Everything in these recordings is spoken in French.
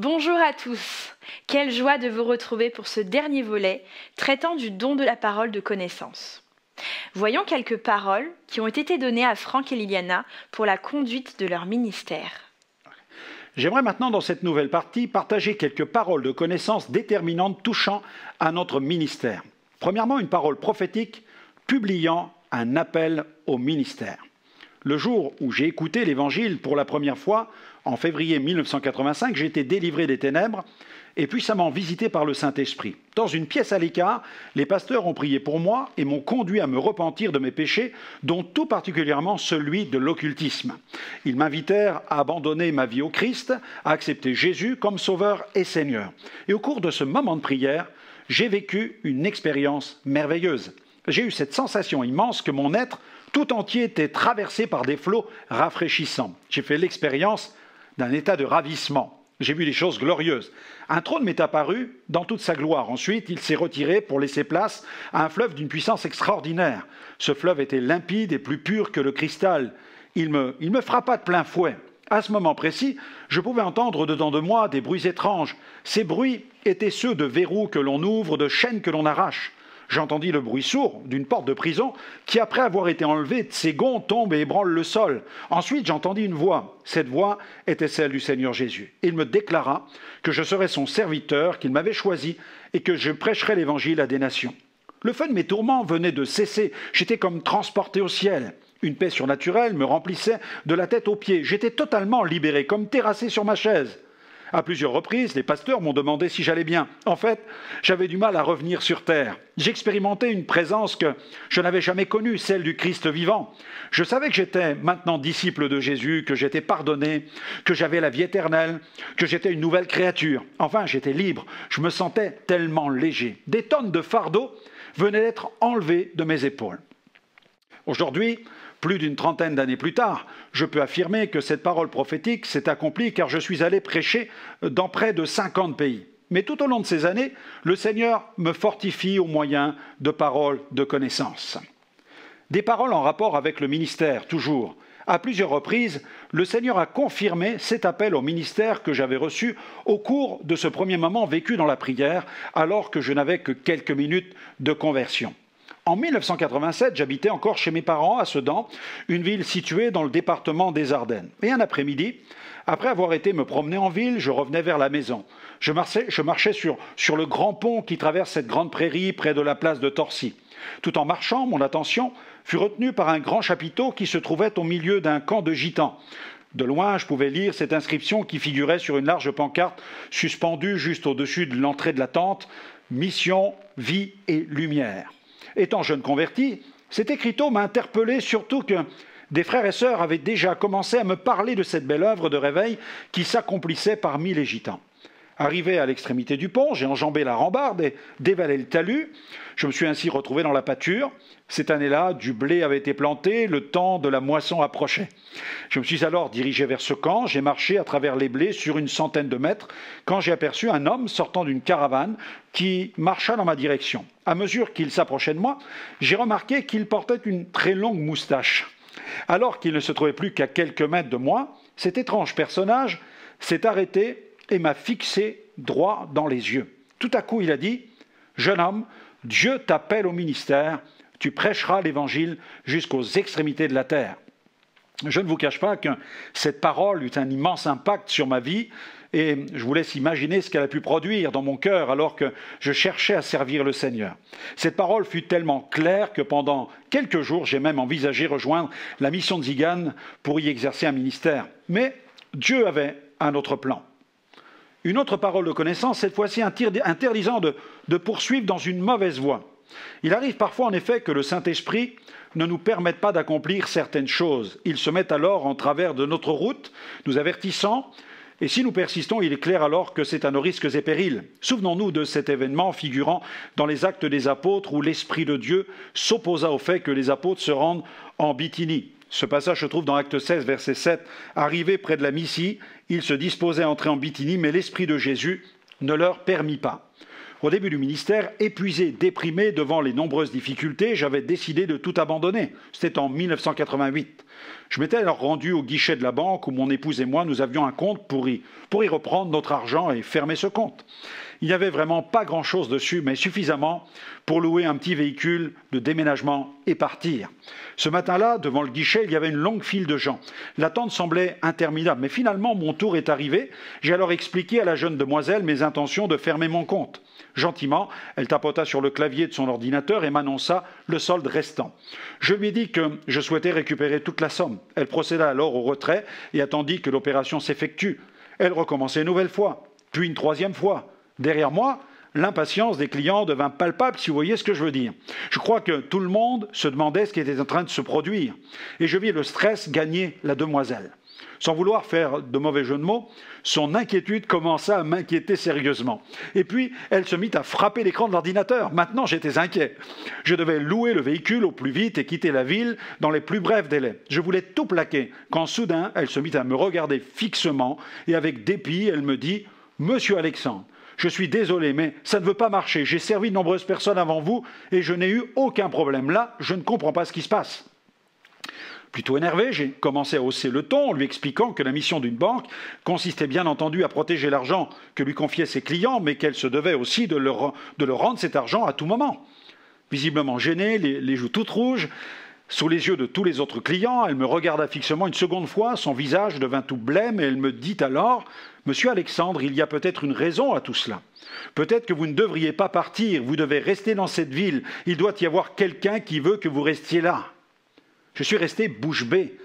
Bonjour à tous. Quelle joie de vous retrouver pour ce dernier volet traitant du don de la parole de connaissance. Voyons quelques paroles qui ont été données à Franck et Liliana pour la conduite de leur ministère. J'aimerais maintenant, dans cette nouvelle partie, partager quelques paroles de connaissance déterminantes touchant à notre ministère. Premièrement, une parole prophétique publiant un appel au ministère. Le jour où j'ai écouté l'Évangile pour la première fois, en février 1985, j'ai été délivré des ténèbres et puissamment visité par le Saint-Esprit. Dans une pièce à l'écart, les pasteurs ont prié pour moi et m'ont conduit à me repentir de mes péchés, dont tout particulièrement celui de l'occultisme. Ils m'invitèrent à abandonner ma vie au Christ, à accepter Jésus comme Sauveur et Seigneur. Et au cours de ce moment de prière, j'ai vécu une expérience merveilleuse. J'ai eu cette sensation immense que mon être tout entier était traversé par des flots rafraîchissants. J'ai fait l'expérience d'un état de ravissement. J'ai vu des choses glorieuses. Un trône m'est apparu dans toute sa gloire. Ensuite, il s'est retiré pour laisser place à un fleuve d'une puissance extraordinaire. Ce fleuve était limpide et plus pur que le cristal. Il me frappa de plein fouet. À ce moment précis, je pouvais entendre dedans de moi des bruits étranges. Ces bruits étaient ceux de verrous que l'on ouvre, de chaînes que l'on arrache. J'entendis le bruit sourd d'une porte de prison qui, après avoir été enlevée de ses gonds, tombe et ébranle le sol. Ensuite, j'entendis une voix. Cette voix était celle du Seigneur Jésus. Il me déclara que je serais son serviteur, qu'il m'avait choisi et que je prêcherais l'Évangile à des nations. Le feu de mes tourments venait de cesser. J'étais comme transporté au ciel. Une paix surnaturelle me remplissait de la tête aux pieds. J'étais totalement libéré, comme terrassé sur ma chaise. À plusieurs reprises, les pasteurs m'ont demandé si j'allais bien. En fait, j'avais du mal à revenir sur terre. J'expérimentais une présence que je n'avais jamais connue, celle du Christ vivant. Je savais que j'étais maintenant disciple de Jésus, que j'étais pardonné, que j'avais la vie éternelle, que j'étais une nouvelle créature. Enfin, j'étais libre. Je me sentais tellement léger. Des tonnes de fardeaux venaient d'être enlevées de mes épaules. Aujourd'hui, plus d'une trentaine d'années plus tard, je peux affirmer que cette parole prophétique s'est accomplie car je suis allé prêcher dans près de 50 pays. Mais tout au long de ces années, le Seigneur me fortifie au moyen de paroles de connaissance. Des paroles en rapport avec le ministère, toujours. À plusieurs reprises, le Seigneur a confirmé cet appel au ministère que j'avais reçu au cours de ce premier moment vécu dans la prière, alors que je n'avais que quelques minutes de conversion. En 1987, j'habitais encore chez mes parents à Sedan, une ville située dans le département des Ardennes. Et un après-midi, après avoir été me promener en ville, je revenais vers la maison. Je marchais sur le grand pont qui traverse cette grande prairie près de la place de Torcy. Tout en marchant, mon attention fut retenue par un grand chapiteau qui se trouvait au milieu d'un camp de gitans. De loin, je pouvais lire cette inscription qui figurait sur une large pancarte suspendue juste au-dessus de l'entrée de la tente « Mission, vie et lumière ». Étant jeune converti, cet écriteau m'a interpellé, surtout que des frères et sœurs avaient déjà commencé à me parler de cette belle œuvre de réveil qui s'accomplissait parmi les gitans. Arrivé à l'extrémité du pont, j'ai enjambé la rambarde et dévalé le talus. Je me suis ainsi retrouvé dans la pâture. Cette année-là, du blé avait été planté, le temps de la moisson approchait. Je me suis alors dirigé vers ce camp, j'ai marché à travers les blés sur une centaine de mètres, quand j'ai aperçu un homme sortant d'une caravane qui marcha dans ma direction. À mesure qu'il s'approchait de moi, j'ai remarqué qu'il portait une très longue moustache. Alors qu'il ne se trouvait plus qu'à quelques mètres de moi, cet étrange personnage s'est arrêté et m'a fixé droit dans les yeux. Tout à coup, il a dit « Jeune homme, Dieu t'appelle au ministère, tu prêcheras l'Évangile jusqu'aux extrémités de la terre. » Je ne vous cache pas que cette parole eut un immense impact sur ma vie et je vous laisse imaginer ce qu'elle a pu produire dans mon cœur alors que je cherchais à servir le Seigneur. Cette parole fut tellement claire que pendant quelques jours, j'ai même envisagé rejoindre la mission de Zigane pour y exercer un ministère. Mais Dieu avait un autre plan. Une autre parole de connaissance, cette fois-ci interdisant de poursuivre dans une mauvaise voie. Il arrive parfois en effet que le Saint-Esprit ne nous permette pas d'accomplir certaines choses. Il se met alors en travers de notre route, nous avertissant, et si nous persistons, il est clair alors que c'est à nos risques et périls. Souvenons-nous de cet événement figurant dans les Actes des Apôtres où l'Esprit de Dieu s'opposa au fait que les apôtres se rendent en Bithynie. Ce passage se trouve dans Acte 16, verset 7. Arrivés près de la Mysie, ils se disposaient à entrer en Bithynie, mais l'Esprit de Jésus ne leur permit pas. Au début du ministère, épuisé, déprimé devant les nombreuses difficultés, j'avais décidé de tout abandonner. C'était en 1988. Je m'étais alors rendu au guichet de la banque où mon épouse et moi, nous avions un compte pour y reprendre notre argent et fermer ce compte. Il n'y avait vraiment pas grand-chose dessus, mais suffisamment pour louer un petit véhicule de déménagement et partir. Ce matin-là, devant le guichet, il y avait une longue file de gens. L'attente semblait interminable, mais finalement, mon tour est arrivé. J'ai alors expliqué à la jeune demoiselle mes intentions de fermer mon compte. Gentiment, elle tapota sur le clavier de son ordinateur et m'annonça le solde restant. Je lui ai dit que je souhaitais récupérer toute la somme. Elle procéda alors au retrait et attendit que l'opération s'effectue. Elle recommençait une nouvelle fois, puis une troisième fois. Derrière moi, l'impatience des clients devint palpable, si vous voyez ce que je veux dire. Je crois que tout le monde se demandait ce qui était en train de se produire. Et je vis le stress gagner la demoiselle. Sans vouloir faire de mauvais jeu de mots, son inquiétude commença à m'inquiéter sérieusement. Et puis, elle se mit à frapper l'écran de l'ordinateur. Maintenant, j'étais inquiet. Je devais louer le véhicule au plus vite et quitter la ville dans les plus brefs délais. Je voulais tout plaquer, quand soudain, elle se mit à me regarder fixement et avec dépit, elle me dit « Monsieur Alexandre, je suis désolé, mais ça ne veut pas marcher. J'ai servi de nombreuses personnes avant vous et je n'ai eu aucun problème. Là, je ne comprends pas ce qui se passe. » Plutôt énervé, j'ai commencé à hausser le ton en lui expliquant que la mission d'une banque consistait bien entendu à protéger l'argent que lui confiaient ses clients, mais qu'elle se devait aussi de leur rendre cet argent à tout moment. Visiblement gênée, les joues toutes rouges, sous les yeux de tous les autres clients, elle me regarda fixement une seconde fois, son visage devint tout blême et elle me dit alors « Monsieur Alexandre, il y a peut-être une raison à tout cela. Peut-être que vous ne devriez pas partir, vous devez rester dans cette ville. Il doit y avoir quelqu'un qui veut que vous restiez là. » Je suis resté bouche bée.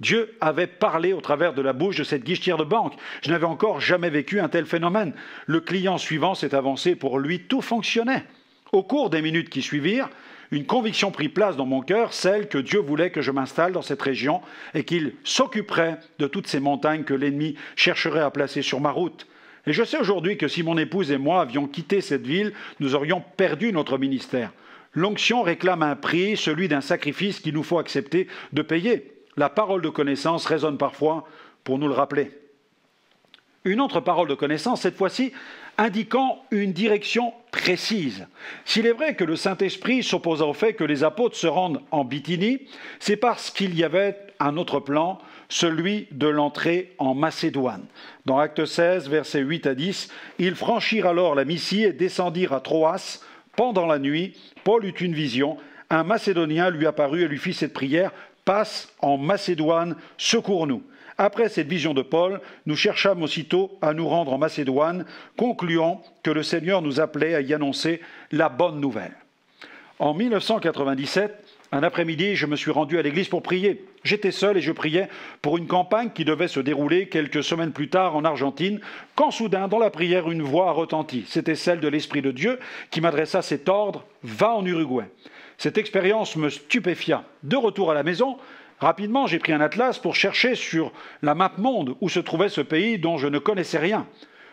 Dieu avait parlé au travers de la bouche de cette guichetière de banque. Je n'avais encore jamais vécu un tel phénomène. Le client suivant s'est avancé, pour lui, tout fonctionnait. Au cours des minutes qui suivirent, une conviction prit place dans mon cœur, celle que Dieu voulait que je m'installe dans cette région et qu'il s'occuperait de toutes ces montagnes que l'ennemi chercherait à placer sur ma route. Et je sais aujourd'hui que si mon épouse et moi avions quitté cette ville, nous aurions perdu notre ministère. L'onction réclame un prix, celui d'un sacrifice qu'il nous faut accepter de payer. La parole de connaissance résonne parfois pour nous le rappeler. Une autre parole de connaissance, cette fois-ci, indiquant une direction précise. S'il est vrai que le Saint-Esprit s'opposa au fait que les apôtres se rendent en Bithynie, c'est parce qu'il y avait un autre plan, celui de l'entrée en Macédoine. Dans Actes 16, versets 8 à 10, ils franchirent alors la Mysie et descendirent à Troas. Pendant la nuit, Paul eut une vision. Un Macédonien lui apparut et lui fit cette prière « Passe en Macédoine, secours-nous ». Après cette vision de Paul, nous cherchâmes aussitôt à nous rendre en Macédoine, concluant que le Seigneur nous appelait à y annoncer la bonne nouvelle. En 1997, un après-midi, je me suis rendu à l'église pour prier. J'étais seul et je priais pour une campagne qui devait se dérouler quelques semaines plus tard en Argentine, quand soudain, dans la prière, une voix a retenti. C'était celle de l'Esprit de Dieu qui m'adressa cet ordre « Va en Uruguay ». Cette expérience me stupéfia. De retour à la maison, rapidement, j'ai pris un atlas pour chercher sur la map monde où se trouvait ce pays dont je ne connaissais rien.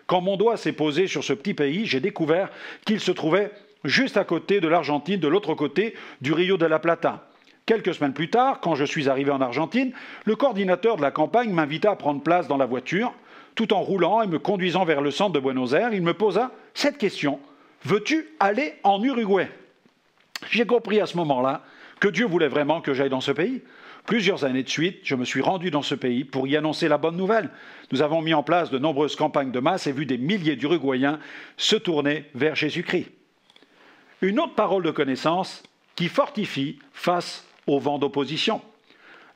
Quand mon doigt s'est posé sur ce petit pays, j'ai découvert qu'il se trouvait juste à côté de l'Argentine, de l'autre côté du Rio de la Plata. Quelques semaines plus tard, quand je suis arrivé en Argentine, le coordinateur de la campagne m'invita à prendre place dans la voiture. Tout en roulant et me conduisant vers le centre de Buenos Aires, il me posa cette question. « Veux-tu aller en Uruguay ?» J'ai compris à ce moment-là que Dieu voulait vraiment que j'aille dans ce pays. Plusieurs années de suite, je me suis rendu dans ce pays pour y annoncer la bonne nouvelle. Nous avons mis en place de nombreuses campagnes de masse et vu des milliers d'Uruguayens se tourner vers Jésus-Christ. Une autre parole de connaissance qui fortifie face au vent d'opposition.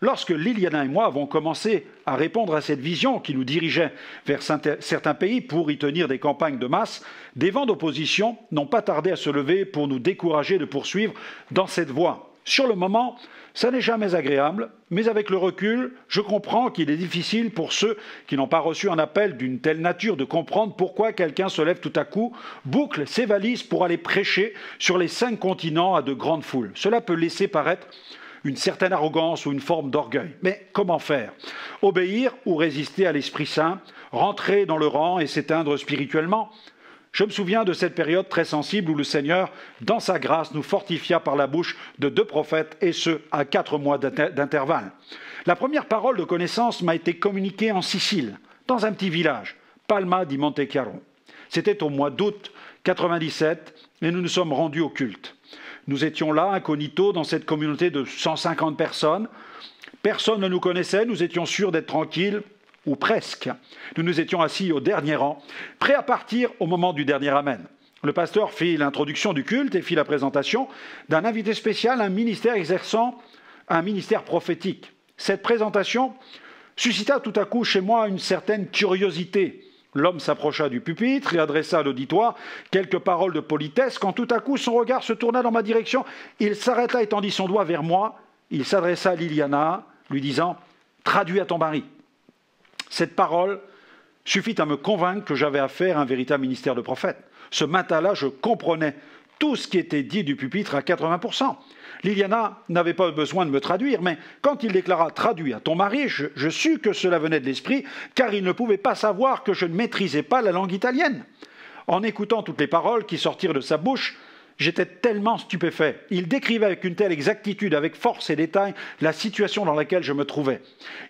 Lorsque Liliana et moi avons commencé à répondre à cette vision qui nous dirigeait vers certains pays pour y tenir des campagnes de masse, des vents d'opposition n'ont pas tardé à se lever pour nous décourager de poursuivre dans cette voie. Sur le moment, ça n'est jamais agréable, mais avec le recul, je comprends qu'il est difficile pour ceux qui n'ont pas reçu un appel d'une telle nature de comprendre pourquoi quelqu'un se lève tout à coup, boucle ses valises pour aller prêcher sur les 5 continents à de grandes foules. Cela peut laisser paraître une certaine arrogance ou une forme d'orgueil. Mais comment faire? Obéir ou résister à l'Esprit Saint, rentrer dans le rang et s'éteindre spirituellement? Je me souviens de cette période très sensible où le Seigneur, dans sa grâce, nous fortifia par la bouche de 2 prophètes, et ce, à 4 mois d'intervalle. La première parole de connaissance m'a été communiquée en Sicile, dans un petit village, Palma di Montechiaro. C'était au mois d'août 97, et nous nous sommes rendus au culte. Nous étions là, incognito, dans cette communauté de 150 personnes. Personne ne nous connaissait, nous étions sûrs d'être tranquilles, ou presque. Nous nous étions assis au dernier rang, prêts à partir au moment du dernier Amen. Le pasteur fit l'introduction du culte et fit la présentation d'un invité spécial, un ministère exerçant un ministère prophétique. Cette présentation suscita tout à coup chez moi une certaine curiosité. L'homme s'approcha du pupitre et adressa à l'auditoire quelques paroles de politesse, quand tout à coup son regard se tourna dans ma direction. Il s'arrêta et tendit son doigt vers moi. Il s'adressa à Liliana, lui disant « Traduis à ton mari ». Cette parole suffit à me convaincre que j'avais affaire à un véritable ministère de prophète. Ce matin-là, je comprenais tout ce qui était dit du pupitre à 80%. Liliana n'avait pas besoin de me traduire, mais quand il déclara « Traduis à ton mari », je sus que cela venait de l'esprit, car il ne pouvait pas savoir que je ne maîtrisais pas la langue italienne. En écoutant toutes les paroles qui sortirent de sa bouche, j'étais tellement stupéfait. Il décrivait avec une telle exactitude, avec force et détail, la situation dans laquelle je me trouvais.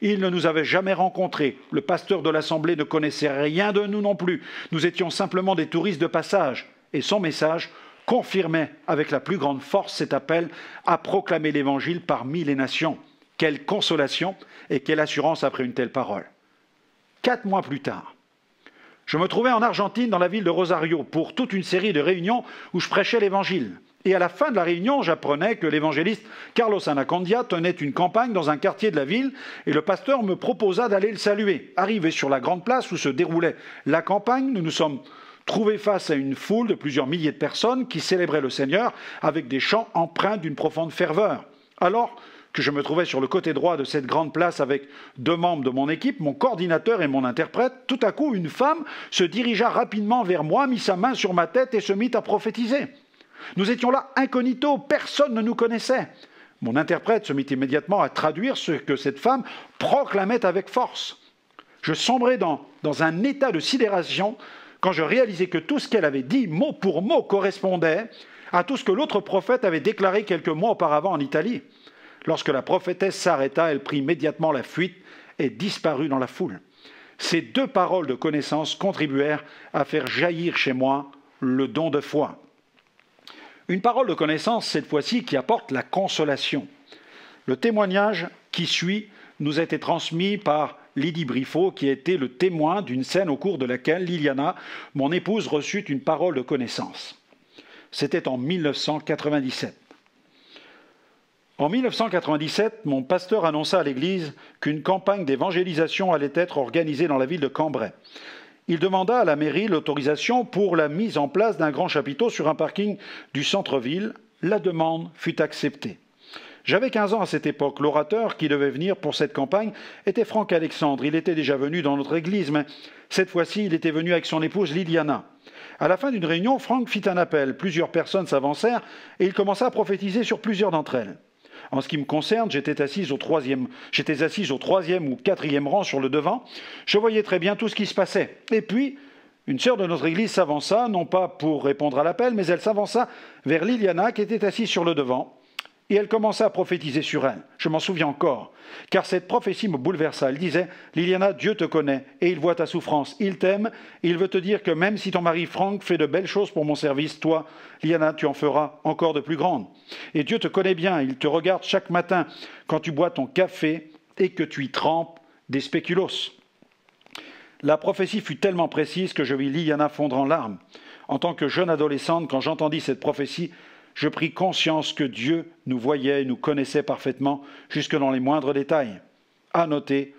Il ne nous avait jamais rencontrés. Le pasteur de l'Assemblée ne connaissait rien de nous non plus. Nous étions simplement des touristes de passage. Et son message confirmait avec la plus grande force cet appel à proclamer l'Évangile parmi les nations. Quelle consolation et quelle assurance après une telle parole. 4 mois plus tard, je me trouvais en Argentine, dans la ville de Rosario, pour toute une série de réunions où je prêchais l'Évangile. Et à la fin de la réunion, j'apprenais que l'évangéliste Carlos Anacondia tenait une campagne dans un quartier de la ville, et le pasteur me proposa d'aller le saluer. Arrivé sur la grande place où se déroulait la campagne, nous nous sommes trouvés face à une foule de plusieurs milliers de personnes qui célébraient le Seigneur avec des chants empreints d'une profonde ferveur. Alors que je me trouvais sur le côté droit de cette grande place avec 2 membres de mon équipe, mon coordinateur et mon interprète, tout à coup, une femme se dirigea rapidement vers moi, mit sa main sur ma tête et se mit à prophétiser. Nous étions là incognito, personne ne nous connaissait. Mon interprète se mit immédiatement à traduire ce que cette femme proclamait avec force. Je sombrais dans un état de sidération quand je réalisais que tout ce qu'elle avait dit, mot pour mot, correspondait à tout ce que l'autre prophète avait déclaré quelques mois auparavant en Italie. Lorsque la prophétesse s'arrêta, elle prit immédiatement la fuite et disparut dans la foule. Ces 2 paroles de connaissance contribuèrent à faire jaillir chez moi le don de foi. Une parole de connaissance, cette fois-ci, qui apporte la consolation. Le témoignage qui suit nous a été transmis par Lydie Briffaut, qui a été le témoin d'une scène au cours de laquelle Liliana, mon épouse, reçut une parole de connaissance. C'était en 1997. En 1997, mon pasteur annonça à l'Église qu'une campagne d'évangélisation allait être organisée dans la ville de Cambrai. Il demanda à la mairie l'autorisation pour la mise en place d'un grand chapiteau sur un parking du centre-ville. La demande fut acceptée. J'avais 15 ans à cette époque. L'orateur qui devait venir pour cette campagne était Franck Alexandre. Il était déjà venu dans notre église, mais cette fois-ci, il était venu avec son épouse Liliana. À la fin d'une réunion, Franck fit un appel. Plusieurs personnes s'avancèrent et il commença à prophétiser sur plusieurs d'entre elles. En ce qui me concerne, j'étais assis au 3e ou 4e rang sur le devant. Je voyais très bien tout ce qui se passait. Et puis, une sœur de notre église s'avança, non pas pour répondre à l'appel, mais elle s'avança vers Liliana qui était assise sur le devant. Et elle commença à prophétiser sur elle. Je m'en souviens encore, car cette prophétie me bouleversa. Elle disait « Liliana, Dieu te connaît et il voit ta souffrance. Il t'aime et il veut te dire que même si ton mari Franck fait de belles choses pour mon service, toi, Liliana, tu en feras encore de plus grandes. Et Dieu te connaît bien, il te regarde chaque matin quand tu bois ton café et que tu y trempes des spéculoos. » La prophétie fut tellement précise que je vis Liliana fondre en larmes. En tant que jeune adolescente, quand j'entendis cette prophétie, je pris conscience que Dieu nous voyait et nous connaissait parfaitement, jusque dans les moindres détails. À noter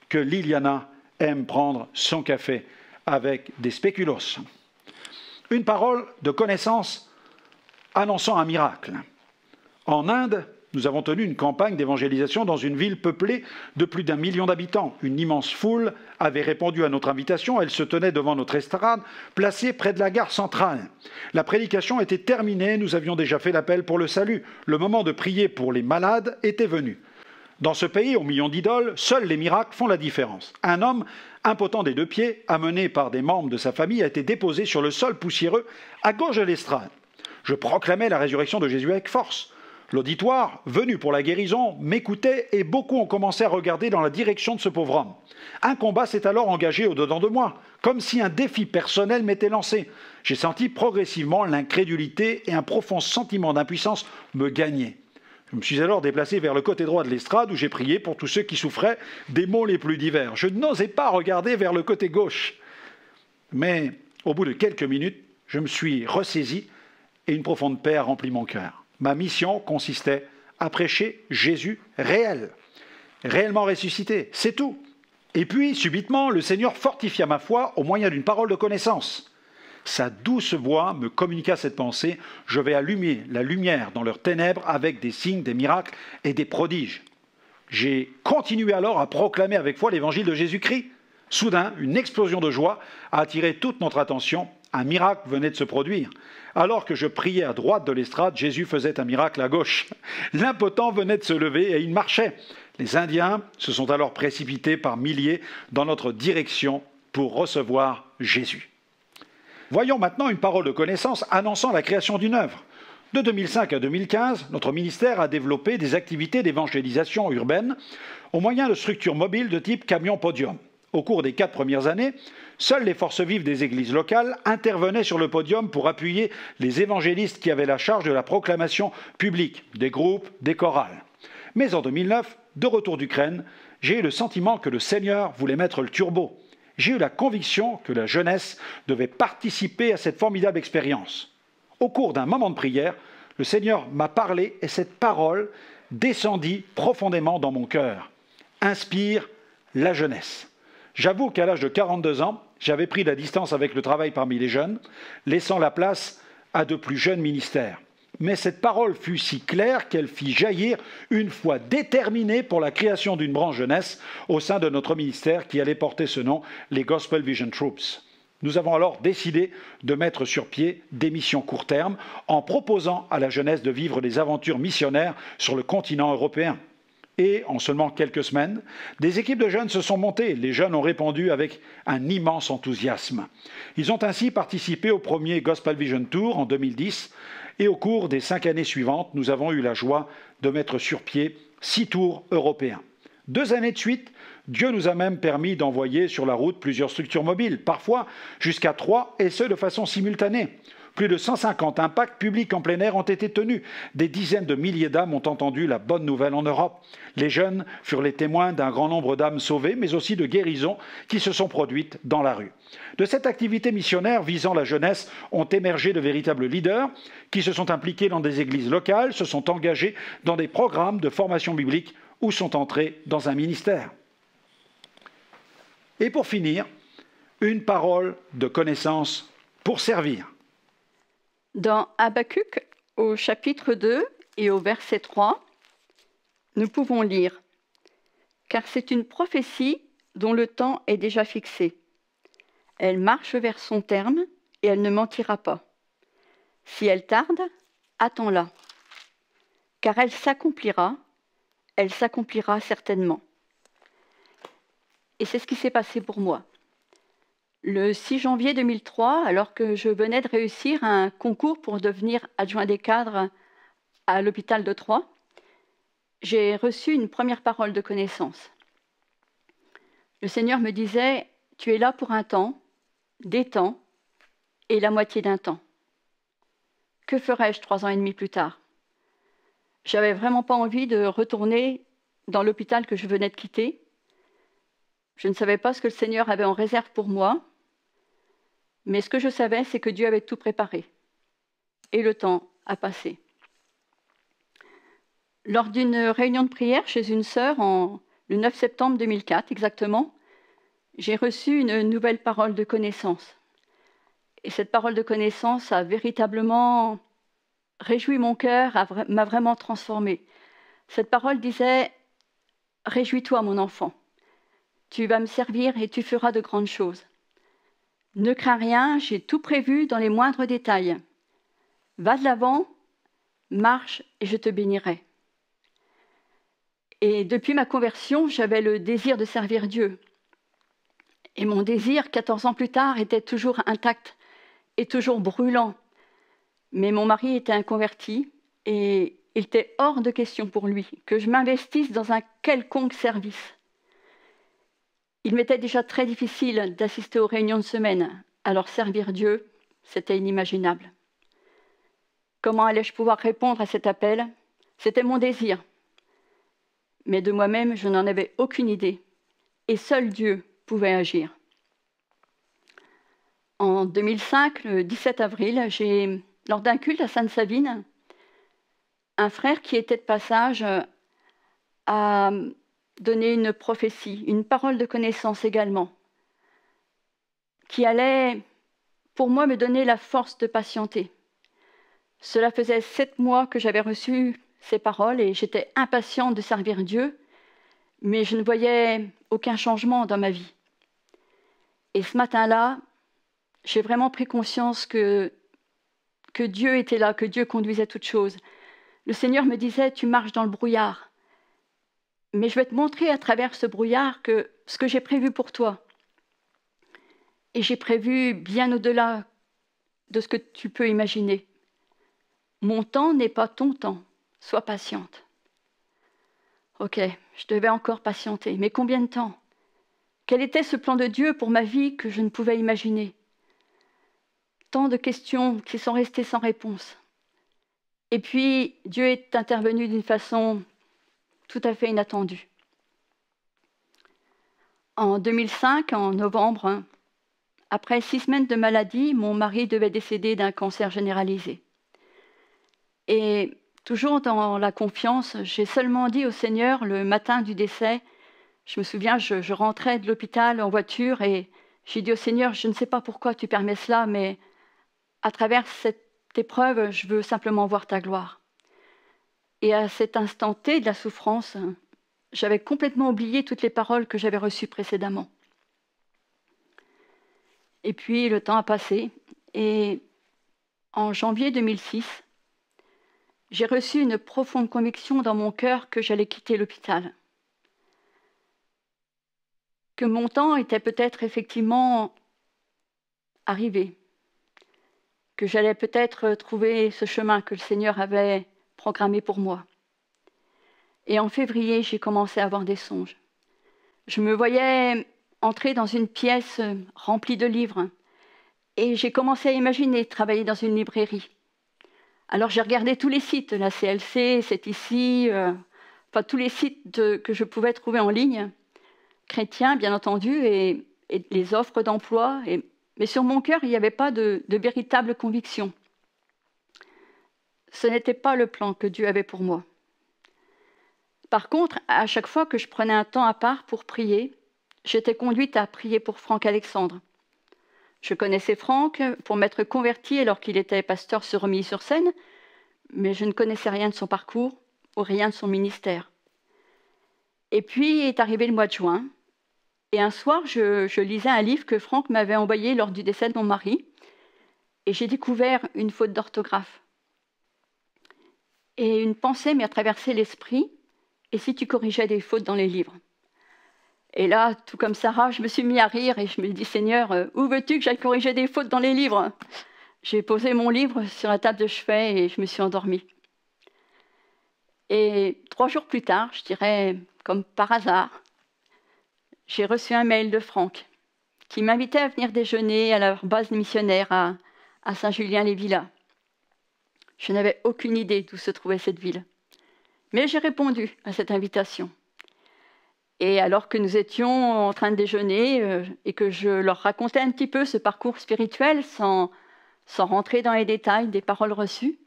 que Liliana aime prendre son café avec des spéculoos. Une parole de connaissance annonçant un miracle. En Inde, nous avons tenu une campagne d'évangélisation dans une ville peuplée de plus d'1 million d'habitants. Une immense foule avait répondu à notre invitation. Elle se tenait devant notre estrade, placée près de la gare centrale. La prédication était terminée. Nous avions déjà fait l'appel pour le salut. Le moment de prier pour les malades était venu. Dans ce pays aux millions d'idoles, seuls les miracles font la différence. Un homme impotent des 2 pieds, amené par des membres de sa famille, a été déposé sur le sol poussiéreux à gauche de l'estrade. Je proclamais la résurrection de Jésus avec force. L'auditoire, venu pour la guérison, m'écoutait et beaucoup ont commencé à regarder dans la direction de ce pauvre homme. Un combat s'est alors engagé au-dedans de moi, comme si un défi personnel m'était lancé. J'ai senti progressivement l'incrédulité et un profond sentiment d'impuissance me gagner. Je me suis alors déplacé vers le côté droit de l'estrade où j'ai prié pour tous ceux qui souffraient des maux les plus divers. Je n'osais pas regarder vers le côté gauche. Mais au bout de quelques minutes, je me suis ressaisi et une profonde paix a rempli mon cœur. Ma mission consistait à prêcher Jésus réel, réellement ressuscité, c'est tout. Et puis, subitement, le Seigneur fortifia ma foi au moyen d'une parole de connaissance. Sa douce voix me communiqua cette pensée: je vais allumer la lumière dans leurs ténèbres avec des signes, des miracles et des prodiges. J'ai continué alors à proclamer avec foi l'évangile de Jésus-Christ. Soudain, une explosion de joie a attiré toute notre attention. Un miracle venait de se produire. Alors que je priais à droite de l'estrade, Jésus faisait un miracle à gauche. L'impotent venait de se lever et il marchait. Les Indiens se sont alors précipités par milliers dans notre direction pour recevoir Jésus. Voyons maintenant une parole de connaissance annonçant la création d'une œuvre. De 2005 à 2015, notre ministère a développé des activités d'évangélisation urbaine au moyen de structures mobiles de type camion-podium. Au cours des 4 premières années, seules les forces vives des églises locales intervenaient sur le podium pour appuyer les évangélistes qui avaient la charge de la proclamation publique, des groupes, des chorales. Mais en 2009, de retour d'Ukraine, j'ai eu le sentiment que le Seigneur voulait mettre le turbo. J'ai eu la conviction que la jeunesse devait participer à cette formidable expérience. Au cours d'un moment de prière, le Seigneur m'a parlé et cette parole descendit profondément dans mon cœur. Inspire la jeunesse. J'avoue qu'à l'âge de 42 ans, j'avais pris la distance avec le travail parmi les jeunes, laissant la place à de plus jeunes ministères. Mais cette parole fut si claire qu'elle fit jaillir une foi déterminée pour la création d'une branche jeunesse au sein de notre ministère qui allait porter ce nom, les Gospel Vision Troops. Nous avons alors décidé de mettre sur pied des missions court terme en proposant à la jeunesse de vivre des aventures missionnaires sur le continent européen. Et en seulement quelques semaines, des équipes de jeunes se sont montées. Les jeunes ont répondu avec un immense enthousiasme. Ils ont ainsi participé au premier Gospel Vision Tour en 2010 et au cours des 5 années suivantes, nous avons eu la joie de mettre sur pied 6 tours européens. 2 années de suite, Dieu nous a même permis d'envoyer sur la route plusieurs structures mobiles, parfois jusqu'à 3, et ce de façon simultanée. Plus de 150 impacts publics en plein air ont été tenus. Des dizaines de milliers d'âmes ont entendu la bonne nouvelle en Europe. Les jeunes furent les témoins d'un grand nombre d'âmes sauvées, mais aussi de guérisons qui se sont produites dans la rue. De cette activité missionnaire visant la jeunesse ont émergé de véritables leaders qui se sont impliqués dans des églises locales, se sont engagés dans des programmes de formation biblique ou sont entrés dans un ministère. Et pour finir, une parole de connaissance pour servir. Dans Habacuc, au chapitre 2 et au verset 3, nous pouvons lire « Car c'est une prophétie dont le temps est déjà fixé. Elle marche vers son terme et elle ne mentira pas. Si elle tarde, attends-la. Car elle s'accomplira certainement. » Et c'est ce qui s'est passé pour moi. Le 6 janvier 2003, alors que je venais de réussir un concours pour devenir adjoint des cadres à l'hôpital de Troyes, j'ai reçu une première parole de connaissance. Le Seigneur me disait « Tu es là pour un temps, des temps et la moitié d'un temps. » Que ferais-je 3 ans et demi plus tard? J'avais vraiment pas envie de retourner dans l'hôpital que je venais de quitter. Je ne savais pas ce que le Seigneur avait en réserve pour moi, mais ce que je savais, c'est que Dieu avait tout préparé. Et le temps a passé. Lors d'une réunion de prière chez une sœur, le 9 septembre 2004 exactement, j'ai reçu une nouvelle parole de connaissance. Et cette parole de connaissance a véritablement réjoui mon cœur, m'a vraiment transformée. Cette parole disait « Réjouis-toi, mon enfant. Tu vas me servir et tu feras de grandes choses. Ne crains rien, j'ai tout prévu dans les moindres détails. Va de l'avant, marche et je te bénirai. » Et depuis ma conversion, j'avais le désir de servir Dieu. Et mon désir, 14 ans plus tard, était toujours intact et toujours brûlant. Mais mon mari était inconverti et il était hors de question pour lui que je m'investisse dans un quelconque service. Il m'était déjà très difficile d'assister aux réunions de semaine, alors servir Dieu, c'était inimaginable. Comment allais-je pouvoir répondre à cet appel? C'était mon désir. Mais de moi-même, je n'en avais aucune idée. Et seul Dieu pouvait agir. En 2005, le 17 avril, lors d'un culte à Sainte-Savine, un frère qui était de passage a donné une prophétie, une parole de connaissance également, qui allait, pour moi, me donner la force de patienter. Cela faisait 7 mois que j'avais reçu ces paroles et j'étais impatiente de servir Dieu, mais je ne voyais aucun changement dans ma vie. Et ce matin-là, j'ai vraiment pris conscience que Dieu était là, que Dieu conduisait toutes choses. Le Seigneur me disait, tu marches dans le brouillard, mais je vais te montrer à travers ce brouillard ce que j'ai prévu pour toi. Et j'ai prévu bien au-delà de ce que tu peux imaginer. Mon temps n'est pas ton temps, sois patiente. Ok, je devais encore patienter, mais combien de temps? Quel était ce plan de Dieu pour ma vie que je ne pouvais imaginer? Tant de questions qui sont restées sans réponse. Et puis, Dieu est intervenu d'une façon tout à fait inattendue. En 2005, en novembre, après 6 semaines de maladie, mon mari devait décéder d'un cancer généralisé. Et toujours dans la confiance, j'ai seulement dit au Seigneur le matin du décès, je me souviens, je rentrais de l'hôpital en voiture et j'ai dit au Seigneur, je ne sais pas pourquoi tu permets cela, mais à travers cette épreuve, je veux simplement voir ta gloire. Et à cet instant T de la souffrance, j'avais complètement oublié toutes les paroles que j'avais reçues précédemment. Et puis le temps a passé et en janvier 2006, j'ai reçu une profonde conviction dans mon cœur que j'allais quitter l'hôpital. Que mon temps était peut-être effectivement arrivé. Que j'allais peut-être trouver ce chemin que le Seigneur avait programmé pour moi. Et en février, j'ai commencé à avoir des songes. Je me voyais entrer dans une pièce remplie de livres et j'ai commencé à imaginer travailler dans une librairie. Alors j'ai regardé tous les sites, la CLC, c'est ici, tous les sites que je pouvais trouver en ligne, chrétiens bien entendu, et les offres d'emploi. Mais sur mon cœur, il n'y avait pas de véritable conviction. Ce n'était pas le plan que Dieu avait pour moi. Par contre, à chaque fois que je prenais un temps à part pour prier, j'étais conduite à prier pour Franck Alexandre. Je connaissais Franck pour m'être convertie alors qu'il était pasteur sur Romilly-sur-Seine, mais je ne connaissais rien de son parcours ou rien de son ministère. Et puis est arrivé le mois de juin, et un soir, je lisais un livre que Franck m'avait envoyé lors du décès de mon mari, et j'ai découvert une faute d'orthographe. Et une pensée m'est traversé l'esprit, et si tu corrigeais des fautes dans les livres? Et là, tout comme Sarah, je me suis mis à rire et je me dis, Seigneur, où veux-tu que j'aille corriger des fautes dans les livres? J'ai posé mon livre sur la table de chevet et je me suis endormie. Et 3 jours plus tard, je dirais comme par hasard, j'ai reçu un mail de Franck qui m'invitait à venir déjeuner à leur base missionnaire à Saint-Julien-les-Villas. Je n'avais aucune idée d'où se trouvait cette ville. Mais j'ai répondu à cette invitation. Et alors que nous étions en train de déjeuner et que je leur racontais un petit peu ce parcours spirituel sans rentrer dans les détails des paroles reçues,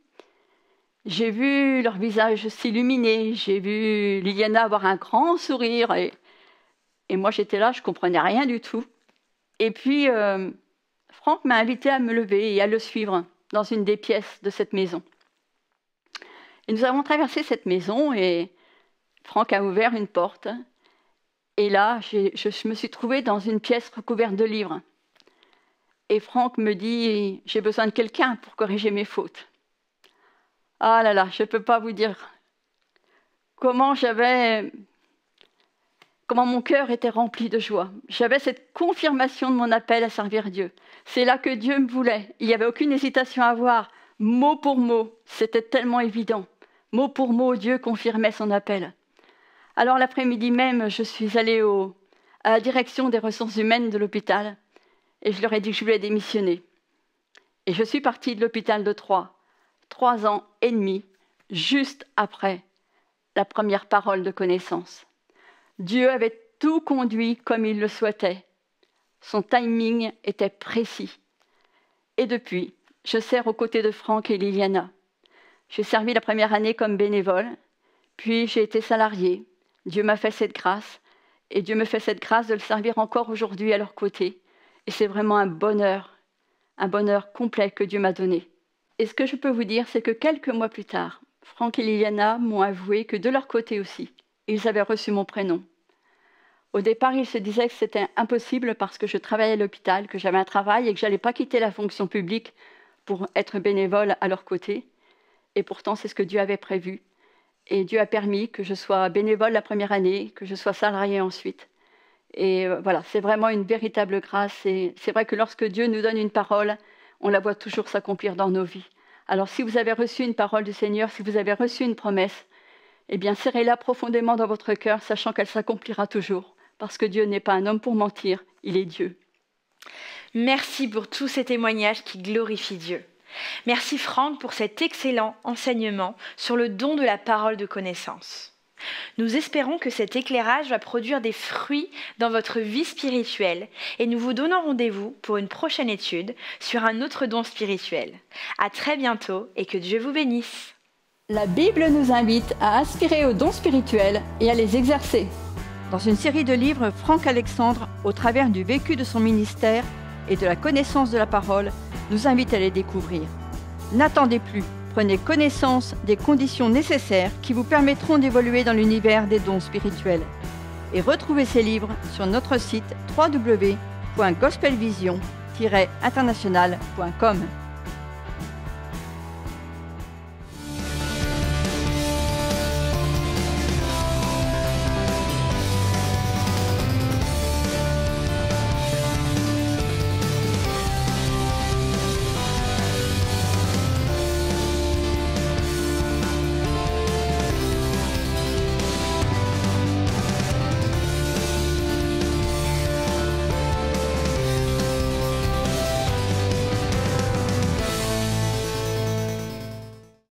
j'ai vu leur visage s'illuminer, j'ai vu Liliana avoir un grand sourire et moi j'étais là, je ne comprenais rien du tout. Et puis Franck m'a invité à me lever et à le suivre dans une des pièces de cette maison. Et nous avons traversé cette maison et Franck a ouvert une porte. Et là, je me suis trouvée dans une pièce recouverte de livres. Et Franck me dit, j'ai besoin de quelqu'un pour corriger mes fautes. Ah là là, je ne peux pas vous dire comment mon cœur était rempli de joie. J'avais cette confirmation de mon appel à servir Dieu. C'est là que Dieu me voulait. Il n'y avait aucune hésitation à avoir, mot pour mot. C'était tellement évident. Mot pour mot, Dieu confirmait son appel. Alors l'après-midi même, je suis allée à la direction des ressources humaines de l'hôpital et je leur ai dit que je voulais démissionner. Et je suis partie de l'hôpital de Troyes, 3 ans et demi, juste après la première parole de connaissance. Dieu avait tout conduit comme il le souhaitait. Son timing était précis. Et depuis, je sers aux côtés de Franck et Liliana. J'ai servi la première année comme bénévole, puis j'ai été salariée. Dieu m'a fait cette grâce, et Dieu me fait cette grâce de le servir encore aujourd'hui à leur côté. Et c'est vraiment un bonheur complet que Dieu m'a donné. Et ce que je peux vous dire, c'est que quelques mois plus tard, Franck et Liliana m'ont avoué que de leur côté aussi, ils avaient reçu mon prénom. Au départ, ils se disaient que c'était impossible parce que je travaillais à l'hôpital, que j'avais un travail et que je n'allais pas quitter la fonction publique pour être bénévole à leur côté. Et pourtant, c'est ce que Dieu avait prévu. Et Dieu a permis que je sois bénévole la première année, que je sois salariée ensuite. Et voilà, c'est vraiment une véritable grâce. Et c'est vrai que lorsque Dieu nous donne une parole, on la voit toujours s'accomplir dans nos vies. Alors si vous avez reçu une parole du Seigneur, si vous avez reçu une promesse, eh bien serrez-la profondément dans votre cœur, sachant qu'elle s'accomplira toujours. Parce que Dieu n'est pas un homme pour mentir, il est Dieu. Merci pour tous ces témoignages qui glorifient Dieu. Merci Franck pour cet excellent enseignement sur le don de la parole de connaissance. Nous espérons que cet éclairage va produire des fruits dans votre vie spirituelle et nous vous donnons rendez-vous pour une prochaine étude sur un autre don spirituel. À très bientôt et que Dieu vous bénisse. La Bible nous invite à aspirer aux dons spirituels et à les exercer. Dans une série de livres, Franck Alexandre, au travers du vécu de son ministère et de la connaissance de la parole, nous invite à les découvrir. N'attendez plus. Prenez connaissance des conditions nécessaires qui vous permettront d'évoluer dans l'univers des dons spirituels. Et retrouvez ces livres sur notre site www.gospelvision-international.com.